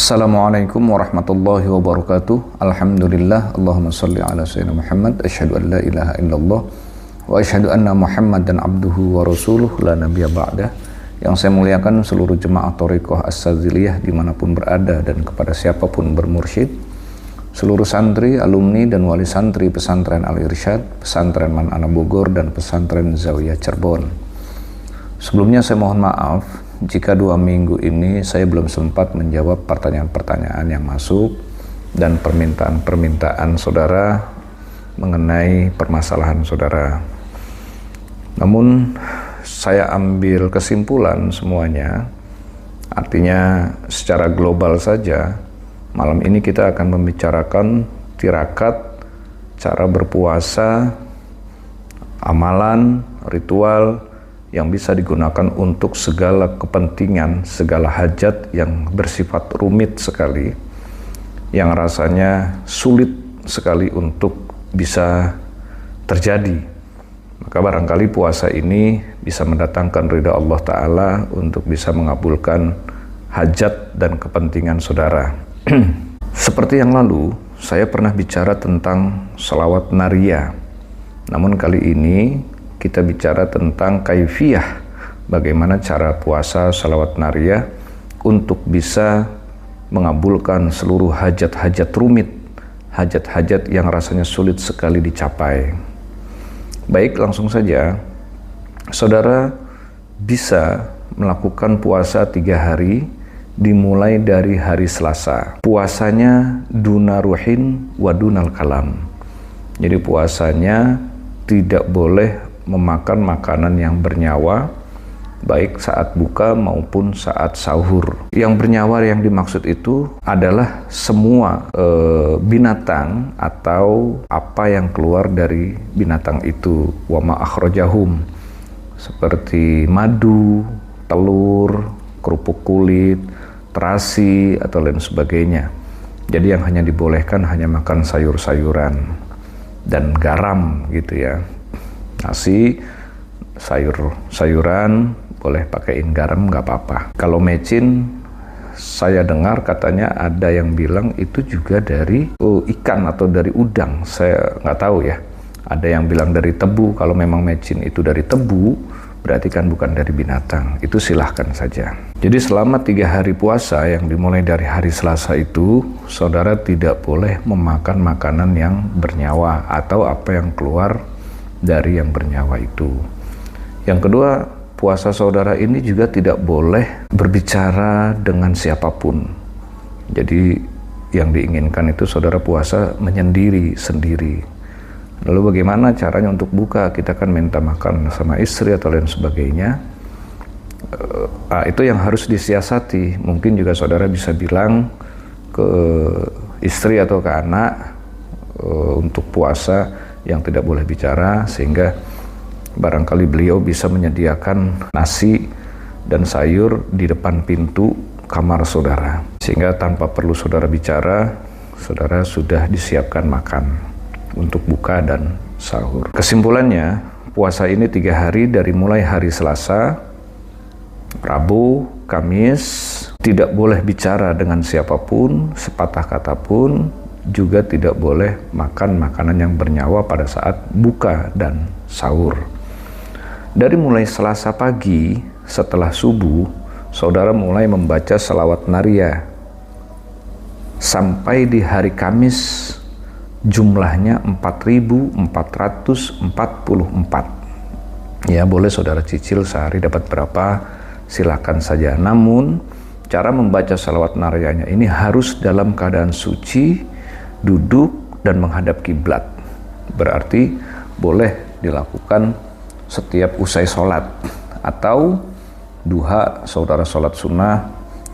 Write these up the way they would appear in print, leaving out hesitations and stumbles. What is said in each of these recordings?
Assalamualaikum warahmatullahi wabarakatuh. Alhamdulillah, Allahumma salli ala sayyidina Muhammad. Asyhadu an la ilaha illallah wa asyhadu anna Muhammadan abduhu wa rasuluh la nabiyya ba'dah. Yang saya muliakan seluruh jemaah Thariqah As-Sadziliyah dimanapun berada dan kepada siapapun bermursyid, seluruh santri, alumni dan wali santri pesantren Al-Irsyad, pesantren Man'ana Bogor dan pesantren Zawiyah Cirebon. Sebelumnya saya mohon maaf jika 2 minggu ini saya belum sempat menjawab pertanyaan-pertanyaan yang masuk dan permintaan-permintaan saudara mengenai permasalahan saudara. Namun saya ambil kesimpulan semuanya, artinya secara global saja. Malam ini kita akan membicarakan tirakat, cara berpuasa, amalan, ritual yang bisa digunakan untuk segala kepentingan, segala hajat yang bersifat rumit sekali, yang rasanya sulit sekali untuk bisa terjadi. Maka barangkali puasa ini bisa mendatangkan ridha Allah Ta'ala untuk bisa mengabulkan hajat dan kepentingan saudara. Seperti yang lalu, saya pernah bicara tentang sholawat nariyah. Namun kali ini kita bicara tentang kaifiyah, bagaimana cara puasa sholawat nariyah untuk bisa mengabulkan seluruh hajat-hajat rumit, hajat-hajat yang rasanya sulit sekali dicapai. Baik, langsung saja, saudara bisa melakukan puasa 3 hari dimulai dari hari Selasa. Puasanya duna ruhin wa dunal kalam. Jadi puasanya tidak boleh memakan makanan yang bernyawa, baik saat buka maupun saat sahur. Yang bernyawa yang dimaksud itu adalah semua binatang atau apa yang keluar dari binatang itu. Wa ma akhrajahum, seperti madu, telur, kerupuk kulit, terasi atau lain sebagainya. Jadi yang hanya dibolehkan hanya makan sayur-sayuran dan garam gitu ya. Nasi, sayuran boleh pakaiin garam, nggak apa-apa. Kalau mecin, saya dengar katanya ada yang bilang itu juga dari ikan atau dari udang. Saya nggak tahu ya. Ada yang bilang dari tebu. Kalau memang mecin itu dari tebu, berarti kan bukan dari binatang. Itu silahkan saja. Jadi selama 3 hari puasa yang dimulai dari hari Selasa itu, saudara tidak boleh memakan makanan yang bernyawa atau apa yang keluar dari yang bernyawa itu. Yang kedua, puasa saudara ini juga tidak boleh berbicara dengan siapapun. Jadi yang diinginkan itu saudara puasa menyendiri sendiri. Lalu bagaimana caranya untuk buka? Kita kan minta makan sama istri atau lain sebagainya. Itu yang harus disiasati. Mungkin juga saudara bisa bilang ke istri atau ke anak untuk puasa yang tidak boleh bicara, sehingga barangkali beliau bisa menyediakan nasi dan sayur di depan pintu kamar saudara, sehingga tanpa perlu saudara bicara, saudara sudah disiapkan makan untuk buka dan sahur. Kesimpulannya, puasa ini 3 hari dari mulai hari Selasa, Rabu, Kamis, tidak boleh bicara dengan siapapun, sepatah kata pun, juga tidak boleh makan makanan yang bernyawa pada saat buka dan sahur. Dari mulai Selasa pagi setelah subuh, saudara mulai membaca sholawat nariyah sampai di hari Kamis jumlahnya 4.444. Ya, boleh saudara cicil sehari dapat berapa, silakan saja. Namun cara membaca sholawat nariyahnya ini harus dalam keadaan suci, duduk dan menghadap kiblat. Berarti boleh dilakukan setiap usai sholat, atau duha saudara sholat sunnah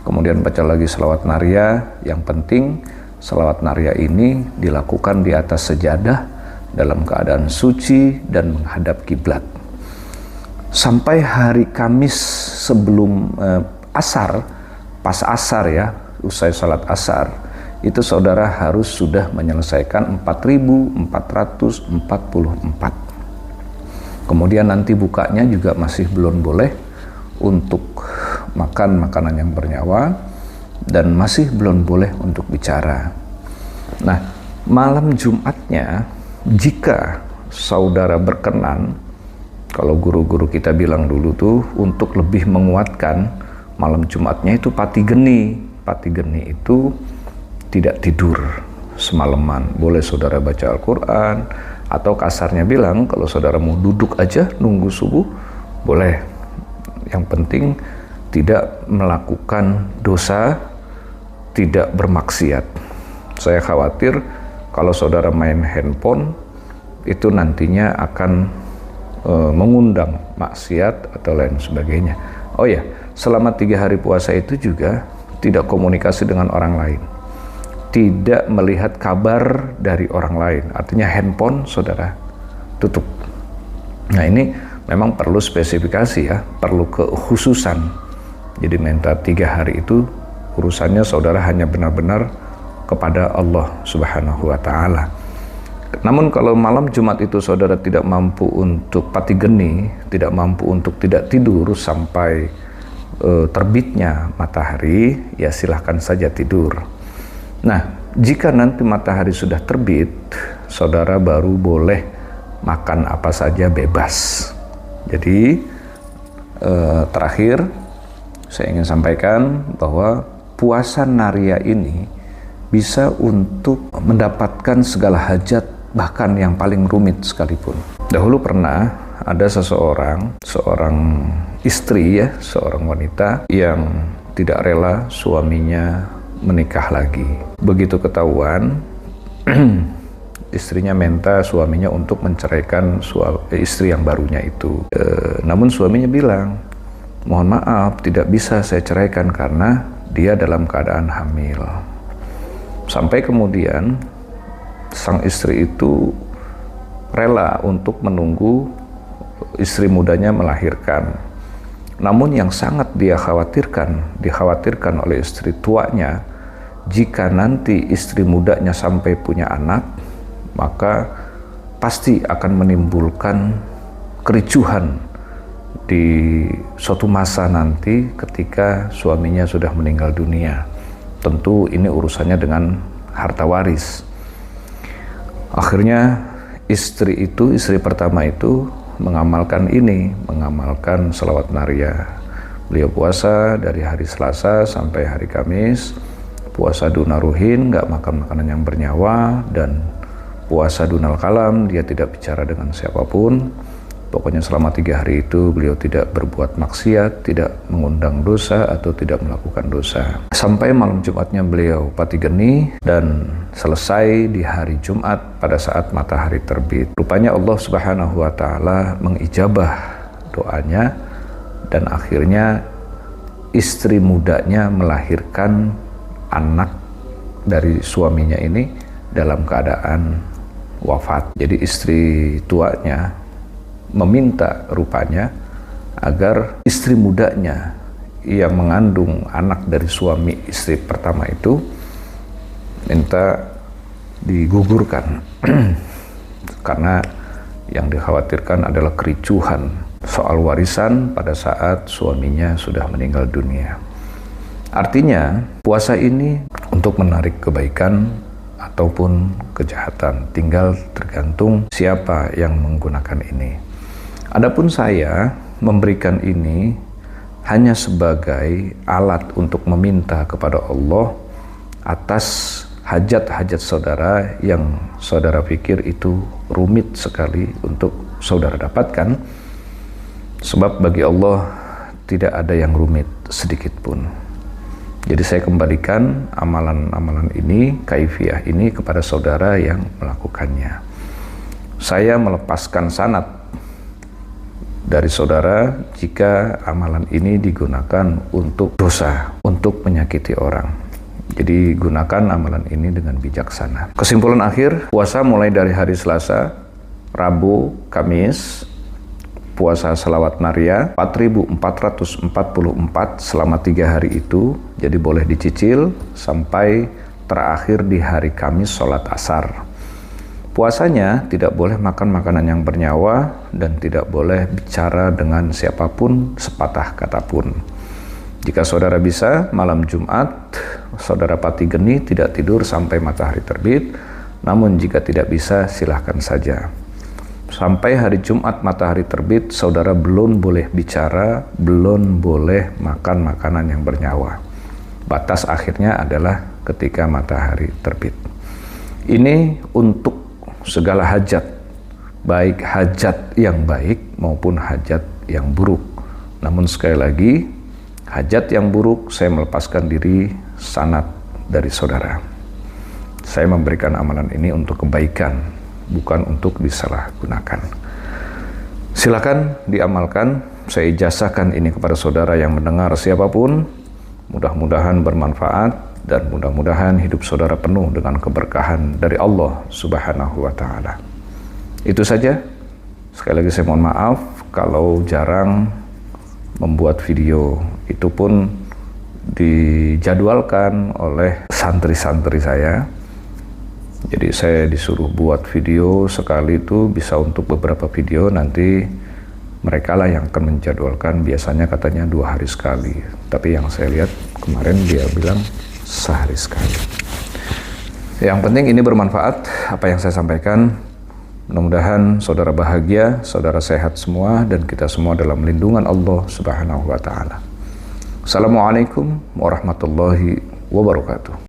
kemudian baca lagi sholawat nariyah. Yang penting sholawat nariyah ini dilakukan di atas sejadah dalam keadaan suci dan menghadap kiblat. Sampai hari Kamis sebelum asar, pas asar ya, usai sholat asar, itu saudara harus sudah menyelesaikan 4.444. Kemudian nanti bukanya juga masih belum boleh untuk makan makanan yang bernyawa, dan masih belum boleh untuk bicara. Nah, malam Jumatnya, jika saudara berkenan, kalau guru-guru kita bilang dulu tuh, untuk lebih menguatkan, malam Jumatnya itu pati geni. Pati geni itu tidak tidur semalaman. Boleh saudara baca Al-Quran, atau kasarnya bilang, kalau saudara mau duduk aja nunggu subuh, boleh. Yang penting tidak melakukan dosa, tidak bermaksiat. Saya khawatir kalau saudara main handphone, itu nantinya akan mengundang maksiat atau lain sebagainya. Oh ya, selama 3 hari puasa itu juga tidak komunikasi dengan orang lain, tidak melihat kabar dari orang lain. Artinya handphone saudara tutup. Nah, ini memang perlu spesifikasi ya, perlu kekhususan. Jadi minta 3 hari itu urusannya saudara hanya benar-benar kepada Allah Subhanahu wa Ta'ala. Namun kalau malam Jumat itu saudara tidak mampu untuk pati geni, tidak mampu untuk tidak tidur sampai terbitnya matahari, ya silahkan saja tidur. Nah, jika nanti matahari sudah terbit, saudara baru boleh makan apa saja bebas. Jadi terakhir saya ingin sampaikan bahwa puasa Naria ini bisa untuk mendapatkan segala hajat, bahkan yang paling rumit sekalipun. Dahulu pernah ada seorang istri ya, seorang wanita yang tidak rela suaminya menikah lagi. Begitu ketahuan, istrinya minta suaminya untuk menceraikan istri yang barunya itu. Namun suaminya bilang, mohon maaf, tidak bisa saya ceraikan karena dia dalam keadaan hamil. Sampai kemudian sang istri itu rela untuk menunggu istri mudanya melahirkan. Namun yang sangat dikhawatirkan oleh istri tuanya, jika nanti istri mudanya sampai punya anak, maka pasti akan menimbulkan kericuhan di suatu masa nanti ketika suaminya sudah meninggal dunia. Tentu ini urusannya dengan harta waris. Akhirnya istri pertama itu mengamalkan selawat Naria. Beliau puasa dari hari Selasa sampai hari Kamis, puasa dunaruhin, nggak makan makanan yang bernyawa, dan puasa dunal kalam, dia tidak bicara dengan siapapun. Pokoknya selama 3 hari itu beliau tidak berbuat maksiat, tidak mengundang dosa atau tidak melakukan dosa. Sampai malam Jumatnya beliau pati geni dan selesai di hari Jumat pada saat matahari terbit. Rupanya Allah Subhanahu wa Ta'ala mengijabah doanya dan akhirnya istri mudanya melahirkan anak dari suaminya ini dalam keadaan wafat. Jadi istri tuanya meminta rupanya agar istri mudanya yang mengandung anak dari suami istri pertama itu minta digugurkan karena yang dikhawatirkan adalah kericuhan soal warisan pada saat suaminya sudah meninggal dunia. Artinya puasa ini untuk menarik kebaikan ataupun kejahatan, tinggal tergantung siapa yang menggunakan ini. Adapun saya memberikan ini hanya sebagai alat untuk meminta kepada Allah atas hajat-hajat saudara yang saudara pikir itu rumit sekali untuk saudara dapatkan. Sebab bagi Allah tidak ada yang rumit sedikit pun. Jadi saya kembalikan amalan-amalan ini, kaifiyah ini kepada saudara yang melakukannya. Saya melepaskan sanad dari saudara jika amalan ini digunakan untuk dosa, untuk menyakiti orang. Jadi gunakan amalan ini dengan bijaksana. Kesimpulan akhir, puasa mulai dari hari Selasa, Rabu, Kamis, puasa selawat Naria 4.444 selama 3 hari itu. Jadi boleh dicicil sampai terakhir di hari Kamis sholat asar. Puasanya tidak boleh makan makanan yang bernyawa dan tidak boleh bicara dengan siapapun sepatah kata pun. Jika saudara bisa, malam Jumat, saudara pati geni tidak tidur sampai matahari terbit. Namun jika tidak bisa, silahkan saja. Sampai hari Jumat matahari terbit, saudara belum boleh bicara, belum boleh makan makanan yang bernyawa. Batas akhirnya adalah ketika matahari terbit. Ini untuk segala hajat, baik hajat yang baik maupun hajat yang buruk. Namun sekali lagi, hajat yang buruk saya melepaskan diri sanad dari saudara. Saya memberikan amalan ini untuk kebaikan, bukan untuk disalahgunakan. Silakan diamalkan. Saya ijazahkan ini kepada saudara yang mendengar siapapun. Mudah-mudahan bermanfaat dan mudah-mudahan hidup saudara penuh dengan keberkahan dari Allah Subhanahu wa Ta'ala. Itu saja. Sekali lagi saya mohon maaf kalau jarang membuat video. Itu pun dijadwalkan oleh santri-santri saya. Jadi saya disuruh buat video sekali itu bisa untuk beberapa video, nanti mereka lah yang akan menjadwalkan. Biasanya katanya 2 hari sekali, tapi yang saya lihat kemarin dia bilang sehari sekali. Yang penting ini bermanfaat apa yang saya sampaikan. Mudah-mudahan saudara bahagia, saudara sehat semua, dan kita semua dalam lindungan Allah Subhanahu wa Ta'ala. Assalamualaikum warahmatullahi wabarakatuh.